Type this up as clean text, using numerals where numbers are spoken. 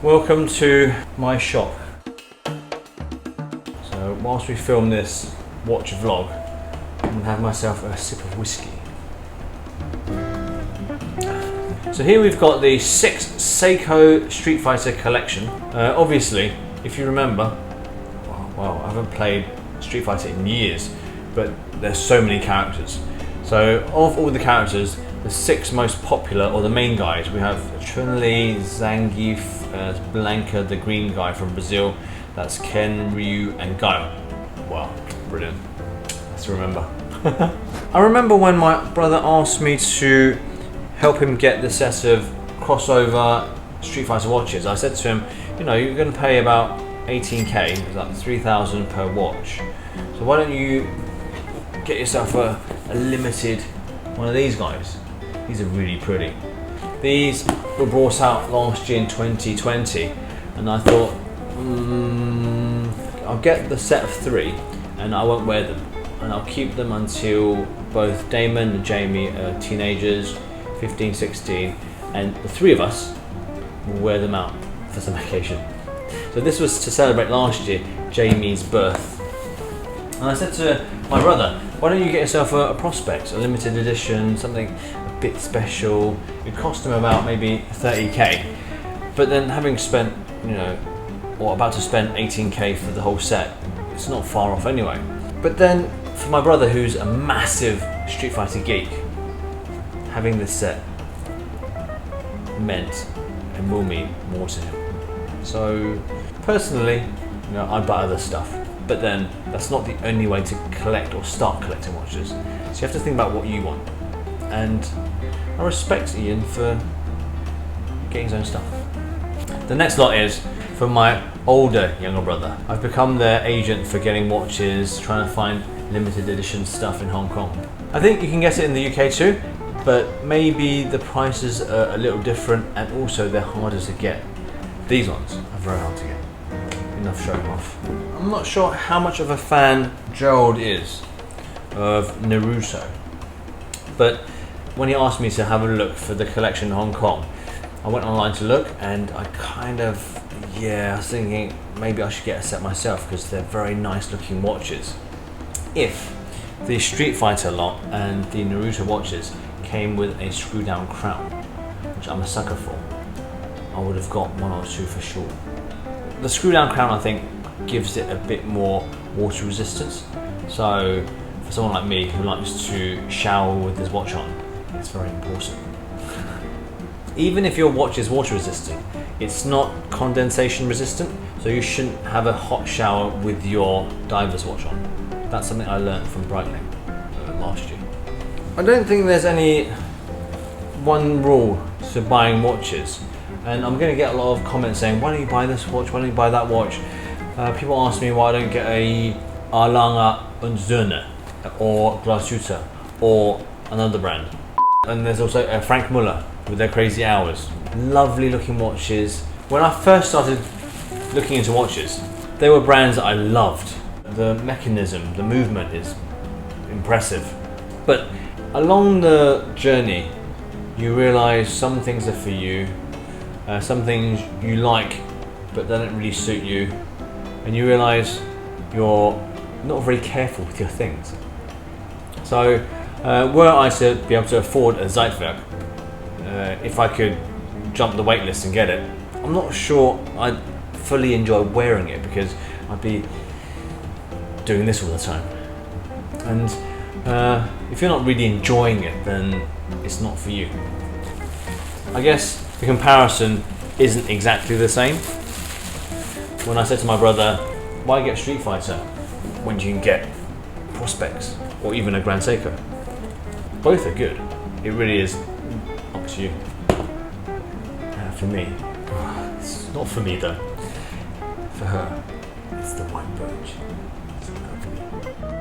Welcome to my shop. So whilst we film this watch vlog, I'm gonna have myself a sip of whiskey. So here we've got the 6 Seiko Street Fighter collection. Obviously, if you remember, well, I haven't played Street Fighter in years, but there's so many characters. So of all the characters, the 6 most popular, or the main guys, we have Chun-Li, Zangief, Blanca, the green guy from Brazil. That's Ken, Ryu, and Grail. Wow, brilliant. Let's remember. I remember when my brother asked me to help him get the set of crossover Street Fighter watches. I said to him, you know, you're going to pay about 18k, it's like 3,000 per watch. So why don't you get yourself a limited one of these guys? These are really pretty. These were brought out last year in 2020, and I thought, I'll get the set of 3 and I won't wear them, and I'll keep them until both Damon and Jamie are teenagers, 15, 16, and the 3 of us will wear them out for some occasion. So this was to celebrate last year, Jamie's birth. And I said to my brother, why don't you get yourself a Prospex, a limited edition, something a bit special. It cost him about maybe 30k. But then having spent, you know, or about to spend 18k for the whole set, it's not far off anyway. But then for my brother, who's a massive Street Fighter geek, having this set meant and will mean more to him. So personally, you know, I'd buy other stuff. But then that's not the only way to collect or start collecting watches. So you have to think about what you want. And I respect Ian for getting his own stuff. The next lot is for my younger brother. I've become their agent for getting watches, trying to find limited edition stuff in Hong Kong. I think you can get it in the UK too, but maybe the prices are a little different, and also they're harder to get. These ones are very hard to get. Enough showing off. I'm not sure how much of a fan Gerald is of Naruto, but when he asked me to have a look for the collection in Hong Kong, I went online to look, and I was thinking maybe I should get a set myself because they're very nice looking watches. If the Street Fighter lot and the Naruto watches came with a screw down crown, which I'm a sucker for, I would have got 1 or 2 for sure. The screw down crown, I think, gives it a bit more water resistance. So for someone like me who likes to shower with his watch on, it's very important. Even if your watch is water resistant, it's not condensation resistant, so you shouldn't have a hot shower with your diver's watch on. That's something I learned from Breitling last year. I don't think there's any one rule to buying watches. And I'm going to get a lot of comments saying, why don't you buy this watch, why don't you buy that watch? People ask me why I don't get a Erlanger und Söhne or Glashutte or another brand. And there's also a Frank Muller with their Crazy Hours. Lovely looking watches. When I first started looking into watches, they were brands that I loved. The mechanism, the movement is impressive. But along the journey, you realise some things are for you. Some things you like, but they don't really suit you, and you realise you're not very careful with your things. So, were I to be able to afford a Zeitwerk, if I could jump the wait list and get it, I'm not sure I'd fully enjoy wearing it because I'd be doing this all the time. And if you're not really enjoying it, then it's not for you. I guess the comparison isn't exactly the same. When I said to my brother, why get Street Fighter when you can get Prospex or even a Grand Seiko? Both are good. It really is up to you. For me, it's not for me though. For her, it's the white Birch. It's lovely.